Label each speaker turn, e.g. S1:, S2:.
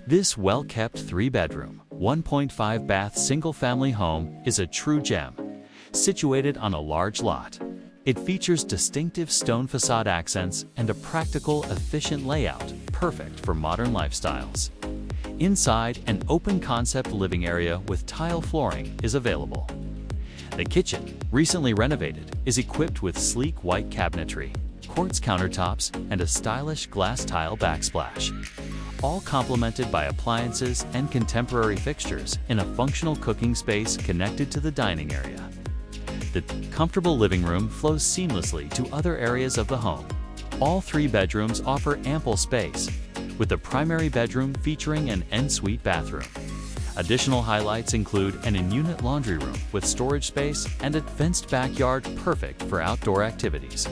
S1: This well-kept 3-bedroom, 1.5-bath single-family home is a true gem, situated on a large lot. It features distinctive stone facade accents and a practical, efficient layout, perfect for modern lifestyles. Inside, an open-concept living area with tile flooring is available. The kitchen, recently renovated, is equipped with sleek white cabinetry, quartz countertops, and a stylish glass tile backsplash, all complemented by appliances and contemporary fixtures in a functional cooking space connected to the dining area. The comfortable living room flows seamlessly to other areas of the home. All 3 bedrooms offer ample space, with the primary bedroom featuring an ensuite bathroom. Additional highlights include an in-unit laundry room with storage space and a fenced backyard perfect for outdoor activities.